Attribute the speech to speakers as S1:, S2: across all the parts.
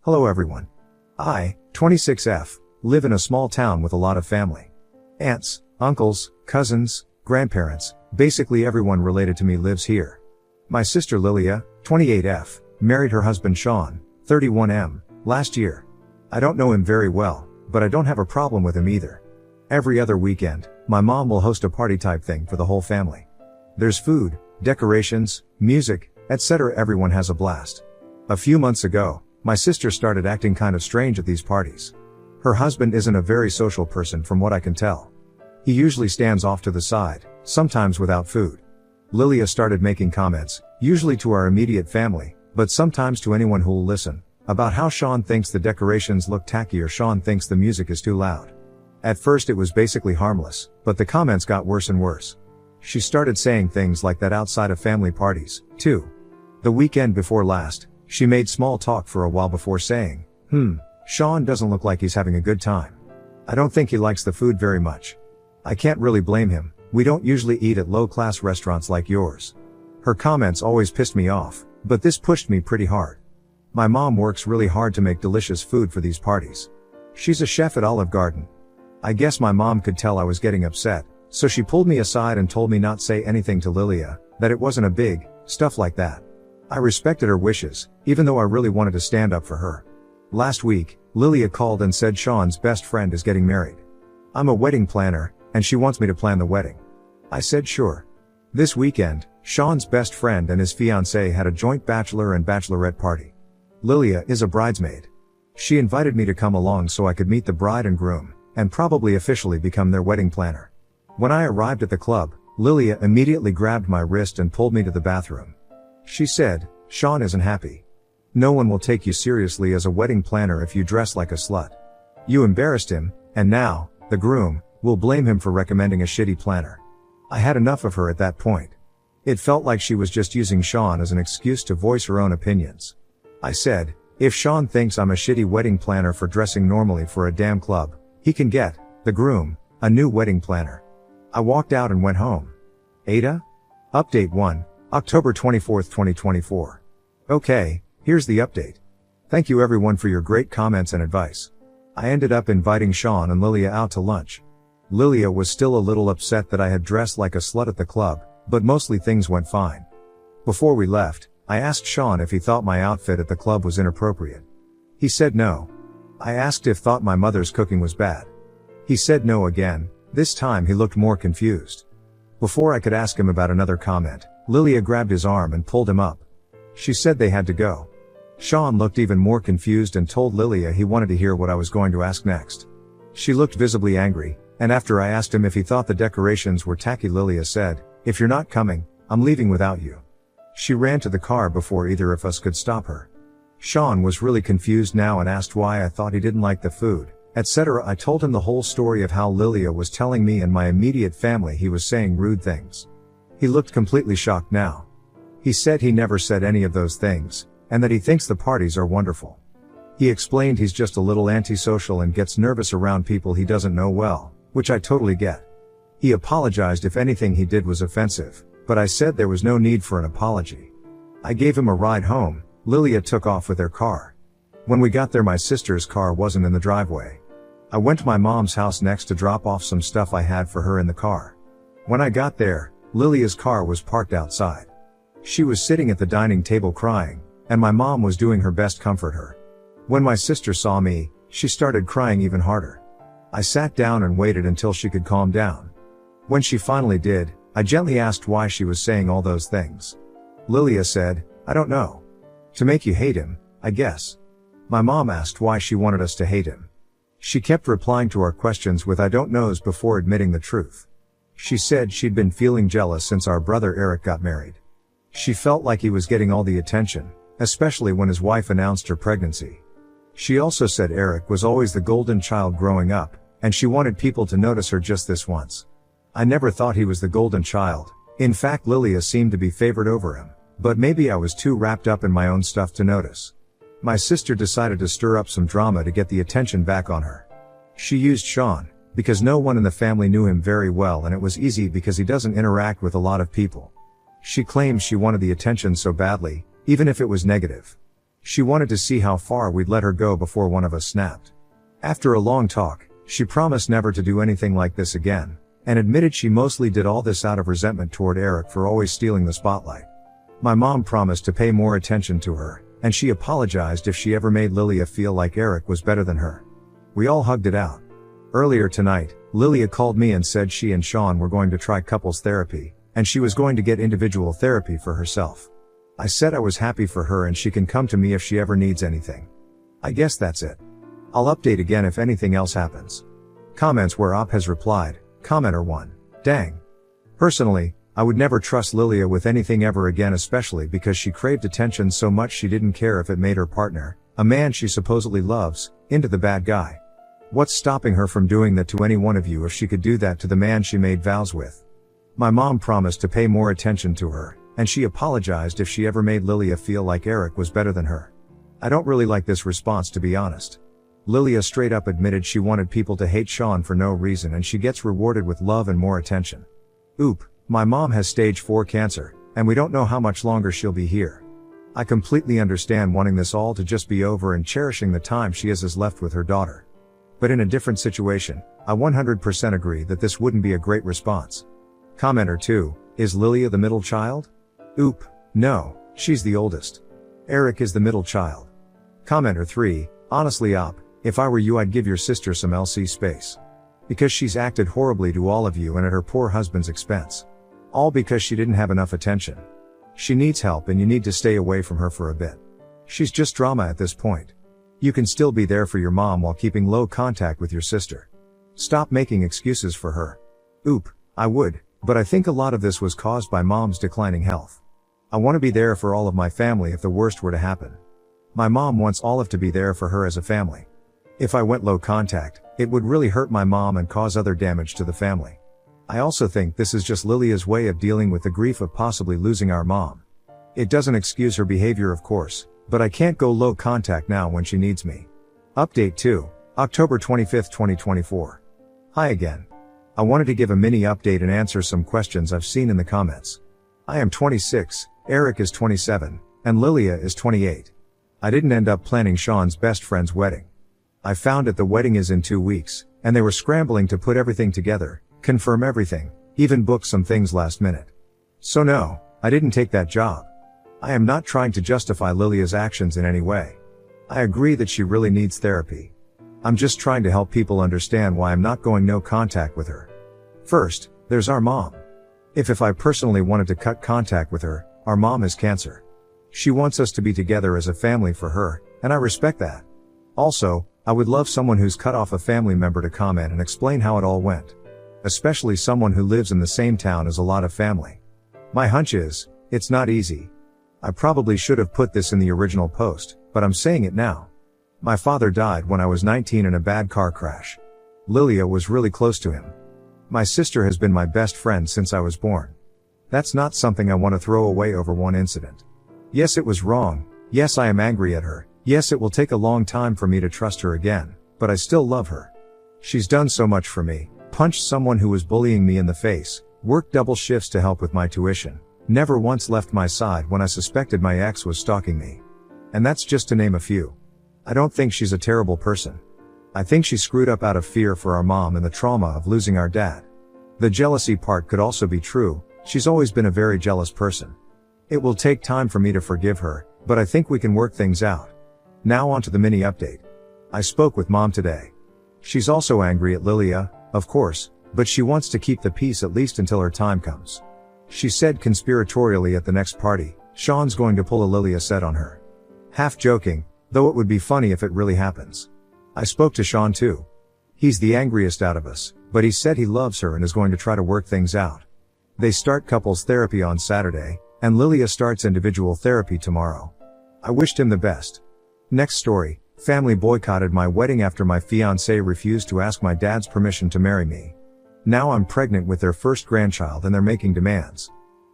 S1: Hello everyone. I, 26F, live in a small town with a lot of family. Aunts, uncles, cousins, grandparents, basically everyone related to me lives here. My sister Lilia, 28F, married her husband Sean, 31M, last year. I don't know him very well, but I don't have a problem with him either. Every other weekend, my mom will host a party type thing for the whole family. There's food, decorations, music, etc. Everyone has a blast. A few months ago, my sister started acting kind of strange at these parties. Her husband isn't a very social person from what I can tell. He usually stands off to the side, sometimes without food. Lilia started making comments, usually to our immediate family, but sometimes to anyone who'll listen, about how Sean thinks the decorations look tacky or Sean thinks the music is too loud. At first it was basically harmless, but the comments got worse and worse. She started saying things like that outside of family parties, too. The weekend before last, she made small talk for a while before saying, Sean doesn't look like he's having a good time. I don't think he likes the food very much. I can't really blame him, we don't usually eat at low-class restaurants like yours. Her comments always pissed me off, but this pushed me pretty hard. My mom works really hard to make delicious food for these parties. She's a chef at Olive Garden. I guess my mom could tell I was getting upset, so she pulled me aside and told me not say anything to Lilia, that it wasn't a big, stuff like that. I respected her wishes, even though I really wanted to stand up for her. Last week, Lilia called and said Sean's best friend is getting married. I'm a wedding planner, and she wants me to plan the wedding. I said sure. This weekend, Sean's best friend and his fiancée had a joint bachelor and bachelorette party. Lilia is a bridesmaid. She invited me to come along so I could meet the bride and groom, and probably officially become their wedding planner. When I arrived at the club, Lilia immediately grabbed my wrist and pulled me to the bathroom. She said, Sean isn't happy. No one will take you seriously as a wedding planner if you dress like a slut. You embarrassed him, and now, the groom, will blame him for recommending a shitty planner. I had enough of her at that point. It felt like she was just using Sean as an excuse to voice her own opinions. I said, if Sean thinks I'm a shitty wedding planner for dressing normally for a damn club, he can get, the groom, a new wedding planner. I walked out and went home. Ada? Update 1, October 24, 2024. Okay, here's the update. Thank you everyone for your great comments and advice. I ended up inviting Sean and Lilia out to lunch. Lilia was still a little upset that I had dressed like a slut at the club, but mostly things went fine. Before we left, I asked Sean if he thought my outfit at the club was inappropriate. He said no. I asked if thought my mother's cooking was bad. He said no again, this time he looked more confused. Before I could ask him about another comment, Lilia grabbed his arm and pulled him up. She said they had to go. Sean looked even more confused and told Lilia he wanted to hear what I was going to ask next. She looked visibly angry, and after I asked him if he thought the decorations were tacky, Lilia said, if you're not coming, I'm leaving without you. She ran to the car before either of us could stop her. Sean was really confused now and asked why I thought he didn't like the food, etc. I told him the whole story of how Lilia was telling me and my immediate family he was saying rude things. He looked completely shocked now. He said he never said any of those things, and that he thinks the parties are wonderful. He explained he's just a little antisocial and gets nervous around people he doesn't know well, which I totally get. He apologized if anything he did was offensive, but I said there was no need for an apology. I gave him a ride home. Lilia took off with their car. When we got there, my sister's car wasn't in the driveway. I went to my mom's house next to drop off some stuff I had for her in the car. When I got there, Lilia's car was parked outside. She was sitting at the dining table crying, and my mom was doing her best to comfort her. When my sister saw me, she started crying even harder. I sat down and waited until she could calm down. When she finally did, I gently asked why she was saying all those things. Lilia said, I don't know. To make you hate him, I guess. My mom asked why she wanted us to hate him. She kept replying to our questions with I don't knows before admitting the truth. She said she'd been feeling jealous since our brother Eric got married. She felt like he was getting all the attention, especially when his wife announced her pregnancy. She also said Eric was always the golden child growing up, and she wanted people to notice her just this once. I never thought he was the golden child. In fact, Lilia seemed to be favored over him, but maybe I was too wrapped up in my own stuff to notice. My sister decided to stir up some drama to get the attention back on her. She used Sean, because no one in the family knew him very well and it was easy because he doesn't interact with a lot of people. She claims she wanted the attention so badly, even if it was negative. She wanted to see how far we'd let her go before one of us snapped. After a long talk, she promised never to do anything like this again, and admitted she mostly did all this out of resentment toward Eric for always stealing the spotlight. My mom promised to pay more attention to her, and she apologized if she ever made Lilia feel like Eric was better than her. We all hugged it out. Earlier tonight, Lilia called me and said she and Sean were going to try couples therapy, and she was going to get individual therapy for herself. I said I was happy for her and she can come to me if she ever needs anything. I guess that's it. I'll update again if anything else happens. Comments where Op has replied, Commenter 1. Dang. Personally, I would never trust Lilia with anything ever again, especially because she craved attention so much she didn't care if it made her partner, a man she supposedly loves, into the bad guy. What's stopping her from doing that to any one of you if she could do that to the man she made vows with? My mom promised to pay more attention to her, and she apologized if she ever made Lilia feel like Eric was better than her. I don't really like this response, to be honest. Lilia straight up admitted she wanted people to hate Sean for no reason, and she gets rewarded with love and more attention. Oop, my mom has stage 4 cancer, and we don't know how much longer she'll be here. I completely understand wanting this all to just be over and cherishing the time she has left with her daughter. But in a different situation, I 100% agree that this wouldn't be a great response. Commenter 2, is Lilia the middle child? Oop, no, she's the oldest. Eric is the middle child. Commenter 3, honestly Op, if I were you I'd give your sister some LC space. Because she's acted horribly to all of you and at her poor husband's expense. All because she didn't have enough attention. She needs help and you need to stay away from her for a bit. She's just drama at this point. You can still be there for your mom while keeping low contact with your sister. Stop making excuses for her. Oop, I would, but I think a lot of this was caused by mom's declining health. I want to be there for all of my family if the worst were to happen. My mom wants all of to be there for her as a family. If I went low contact, it would really hurt my mom and cause other damage to the family. I also think this is just Lilia's way of dealing with the grief of possibly losing our mom. It doesn't excuse her behavior, of course, but I can't go low contact now when she needs me. Update 2, October 25, 2024. Hi again. I wanted to give a mini update and answer some questions I've seen in the comments. I am 26, Eric is 27, and Lilia is 28. I didn't end up planning Sean's best friend's wedding. I found out the wedding is in 2 weeks, and they were scrambling to put everything together, confirm everything, even book some things last minute. So no, I didn't take that job. I am not trying to justify Lilia's actions in any way. I agree that she really needs therapy. I'm just trying to help people understand why I'm not going no contact with her. First, there's our mom. If I personally wanted to cut contact with her, our mom has cancer. She wants us to be together as a family for her, and I respect that. Also, I would love someone who's cut off a family member to comment and explain how it all went. Especially someone who lives in the same town as a lot of family. My hunch is, it's not easy. I probably should have put this in the original post, but I'm saying it now. My father died when I was 19 in a bad car crash. Lilia was really close to him. My sister has been my best friend since I was born. That's not something I want to throw away over one incident. Yes, it was wrong. Yes, I am angry at her. Yes, it will take a long time for me to trust her again, but I still love her. She's done so much for me, punched someone who was bullying me in the face, worked double shifts to help with my tuition, never once left my side when I suspected my ex was stalking me. And that's just to name a few. I don't think she's a terrible person. I think she screwed up out of fear for our mom and the trauma of losing our dad. The jealousy part could also be true. She's always been a very jealous person. It will take time for me to forgive her, but I think we can work things out. Now on to the mini update. I spoke with mom today. She's also angry at Lilia, of course, but she wants to keep the peace at least until her time comes. She said conspiratorially at the next party, Sean's going to pull a Lilia set on her. Half joking, though it would be funny if it really happens. I spoke to Sean too. He's the angriest out of us, but he said he loves her and is going to try to work things out. They start couples therapy on Saturday, and Lilia starts individual therapy tomorrow. I wished him the best. Next story, family boycotted my wedding after my fiancé refused to ask my dad's permission to marry me. Now I'm pregnant with their first grandchild and they're making demands.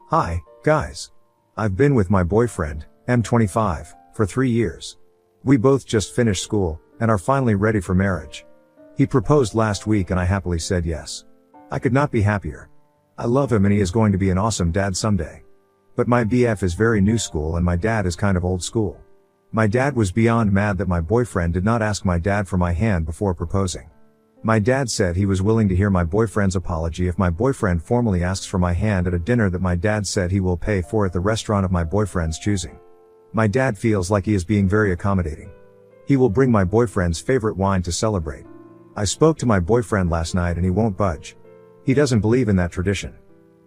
S1: Hi, guys. I've been with my boyfriend, M25, for 3 years. We both just finished school, and are finally ready for marriage. He proposed last week and I happily said yes. I could not be happier. I love him and he is going to be an awesome dad someday. But my BF is very new school and my dad is kind of old school. My dad was beyond mad that my boyfriend did not ask my dad for my hand before proposing. My dad said he was willing to hear my boyfriend's apology if my boyfriend formally asks for my hand at a dinner that my dad said he will pay for at the restaurant of my boyfriend's choosing. My dad feels like he is being very accommodating. He will bring my boyfriend's favorite wine to celebrate. I spoke to my boyfriend last night and he won't budge. He doesn't believe in that tradition.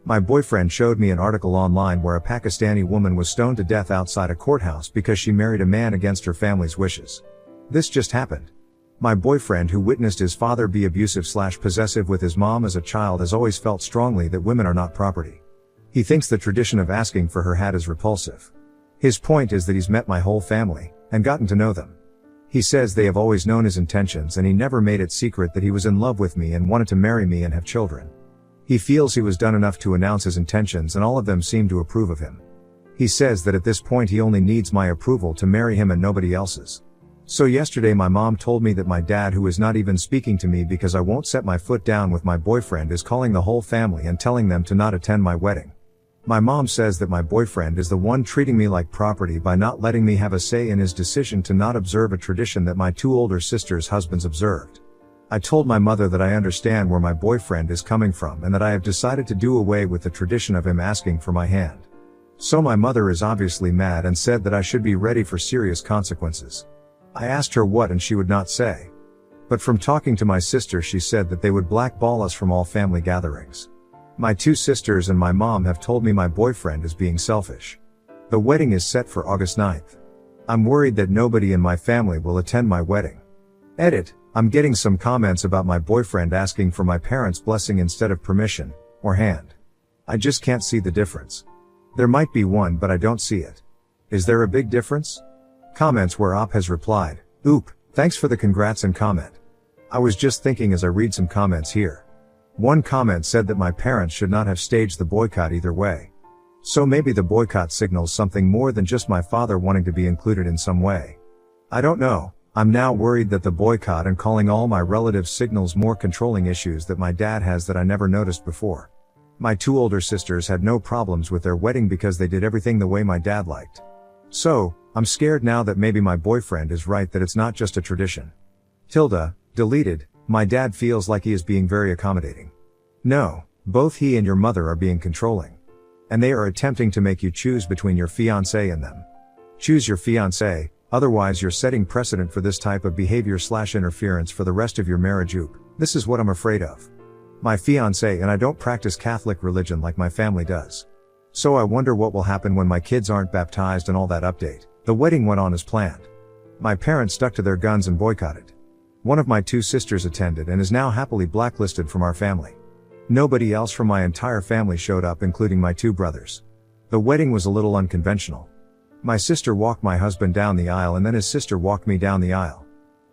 S1: My boyfriend showed me an article online where a Pakistani woman was stoned to death outside a courthouse because she married a man against her family's wishes. This just happened. My boyfriend, who witnessed his father be abusive/possessive with his mom as a child, has always felt strongly that women are not property. He thinks the tradition of asking for her hand is repulsive. His point is that he's met my whole family and gotten to know them. He says they have always known his intentions and he never made it secret that he was in love with me and wanted to marry me and have children. He feels he was done enough to announce his intentions and all of them seem to approve of him. He says that at this point he only needs my approval to marry him and nobody else's. So yesterday my mom told me that my dad, who is not even speaking to me because I won't set my foot down with my boyfriend, is calling the whole family and telling them to not attend my wedding. My mom says that my boyfriend is the one treating me like property by not letting me have a say in his decision to not observe a tradition that my two older sisters' husbands observed. I told my mother that I understand where my boyfriend is coming from and that I have decided to do away with the tradition of him asking for my hand. So my mother is obviously mad and said that I should be ready for serious consequences. I asked her what and she would not say. But from talking to my sister, she said that they would blackball us from all family gatherings. My two sisters and my mom have told me my boyfriend is being selfish. The wedding is set for August 9th. I'm worried that nobody in my family will attend my wedding. Edit, I'm getting some comments about my boyfriend asking for my parents' blessing instead of permission, or hand. I just can't see the difference. There might be one, but I don't see it. Is there a big difference? Comments where Op has replied, "Oop, thanks for the congrats and comment. I was just thinking as I read some comments here." One comment said that my parents should not have staged the boycott either way. So maybe the boycott signals something more than just my father wanting to be included in some way. I don't know. I'm now worried that the boycott and calling all my relatives signals more controlling issues that my dad has that I never noticed before. My two older sisters had no problems with their wedding because they did everything the way my dad liked. So, I'm scared now that maybe my boyfriend is right, that it's not just a tradition. Tilda, deleted, my dad feels like he is being very accommodating. No, both he and your mother are being controlling. And they are attempting to make you choose between your fiancé and them. Choose your fiancé, otherwise you're setting precedent for this type of behavior/interference for the rest of your marriage. Oop, this is what I'm afraid of. My fiancé and I don't practice Catholic religion like my family does. So I wonder what will happen when my kids aren't baptized and all that. Update. The wedding went on as planned. My parents stuck to their guns and boycotted. One of my two sisters attended and is now happily blacklisted from our family. Nobody else from my entire family showed up, including my two brothers. The wedding was a little unconventional. My sister walked my husband down the aisle and then his sister walked me down the aisle.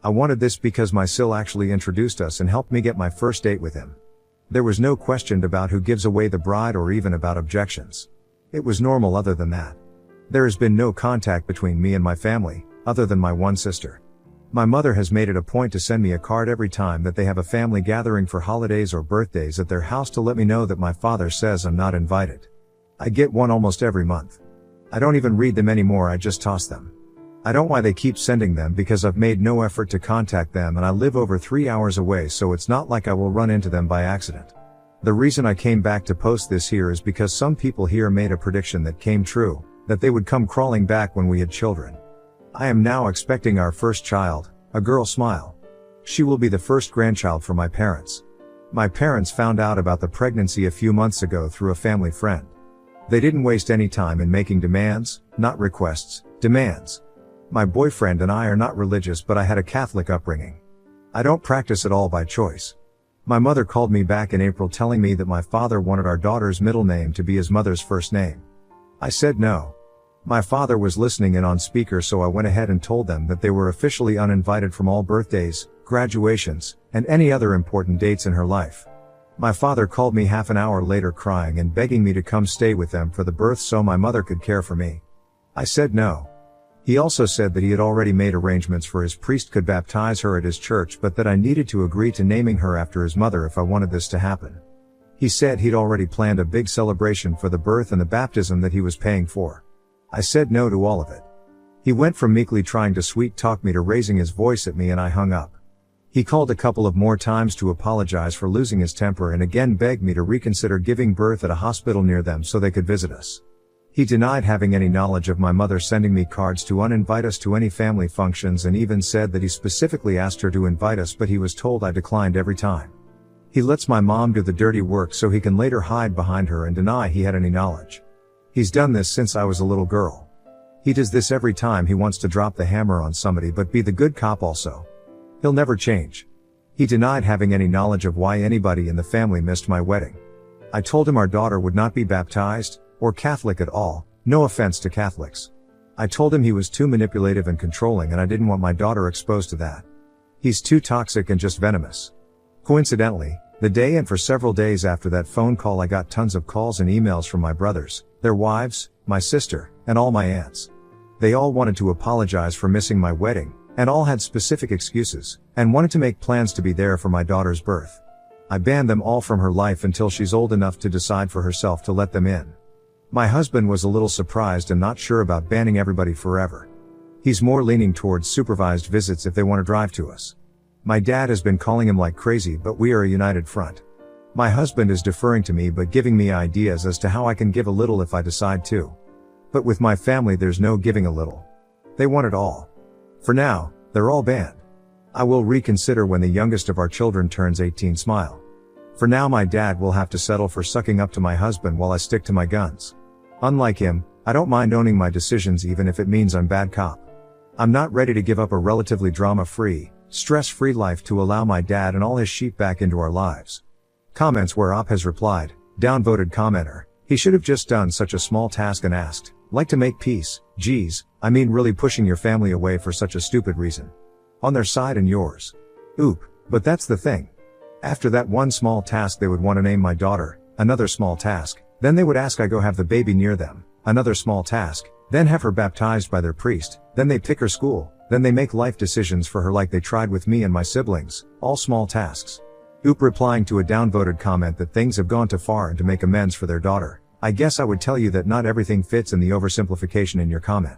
S1: I wanted this because my sil actually introduced us and helped me get my first date with him. There was no question about who gives away the bride or even about objections. It was normal other than that. There has been no contact between me and my family, other than my one sister. My mother has made it a point to send me a card every time that they have a family gathering for holidays or birthdays at their house to let me know that my father says I'm not invited. I get one almost every month. I don't even read them anymore, I just toss them. I don't know why they keep sending them because I've made no effort to contact them and I live over 3 hours away, so it's not like I will run into them by accident. The reason I came back to post this here is because some people here made a prediction that came true, that they would come crawling back when we had children. I am now expecting our first child, a girl. Smile. She will be the first grandchild for my parents. My parents found out about the pregnancy a few months ago through a family friend. They didn't waste any time in making demands, not requests, demands. My boyfriend and I are not religious, but I had a Catholic upbringing. I don't practice at all by choice. My mother called me back in April telling me that my father wanted our daughter's middle name to be his mother's first name. I said no. My father was listening in on speaker, so I went ahead and told them that they were officially uninvited from all birthdays, graduations, and any other important dates in her life. My father called me half an hour later crying and begging me to come stay with them for the birth so my mother could care for me. I said no. He also said that he had already made arrangements for his priest could baptize her at his church, but that I needed to agree to naming her after his mother if I wanted this to happen. He said he'd already planned a big celebration for the birth and the baptism that he was paying for. I said no to all of it. He went from meekly trying to sweet talk me to raising his voice at me, and I hung up. He called a couple of more times to apologize for losing his temper and again begged me to reconsider giving birth at a hospital near them so they could visit us. He denied having any knowledge of my mother sending me cards to uninvite us to any family functions, and even said that he specifically asked her to invite us, but he was told I declined every time. He lets my mom do the dirty work so he can later hide behind her and deny he had any knowledge. He's done this since I was a little girl. He does this every time he wants to drop the hammer on somebody but be the good cop also. He'll never change. He denied having any knowledge of why anybody in the family missed my wedding. I told him our daughter would not be baptized, or Catholic at all, no offense to Catholics. I told him he was too manipulative and controlling and I didn't want my daughter exposed to that. He's too toxic and just venomous. Coincidentally, the day and for several days after that phone call I got tons of calls and emails from my brothers, their wives, my sister, and all my aunts. They all wanted to apologize for missing my wedding, and all had specific excuses, and wanted to make plans to be there for my daughter's birth. I banned them all from her life until she's old enough to decide for herself to let them in. My husband was a little surprised and not sure about banning everybody forever. He's more leaning towards supervised visits if they want to drive to us. My dad has been calling him like crazy, but we are a united front. My husband is deferring to me but giving me ideas as to how I can give a little if I decide to. But with my family there's no giving a little. They want it all. For now, they're all banned. I will reconsider when the youngest of our children turns 18. Smile. For now my dad will have to settle for sucking up to my husband while I stick to my guns. Unlike him, I don't mind owning my decisions even if it means I'm bad cop. I'm not ready to give up a relatively drama-free, stress-free life to allow my dad and all his sheep back into our lives. Comments where Op has replied, downvoted commenter, he should have just done such a small task and asked, like to make peace, geez, I mean really pushing your family away for such a stupid reason. On their side and yours. Oop, but that's the thing. After that one small task they would want to name my daughter, another small task, then they would ask I go have the baby near them, another small task, then have her baptized by their priest, then they pick her school, then they make life decisions for her like they tried with me and my siblings, all small tasks. Oop replying to a downvoted comment that things have gone too far and to make amends for their daughter, I guess I would tell you that not everything fits in the oversimplification in your comment.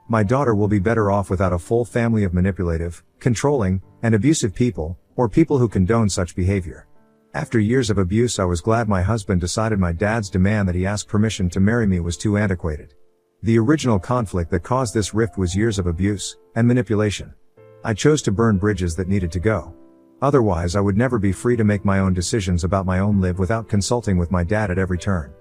S1: My daughter will be better off without a full family of manipulative, controlling, and abusive people, or people who condone such behavior. After years of abuse I was glad my husband decided my dad's demand that he ask permission to marry me was too antiquated. The original conflict that caused this rift was years of abuse and manipulation. I chose to burn bridges that needed to go. Otherwise I would never be free to make my own decisions about my own life without consulting with my dad at every turn.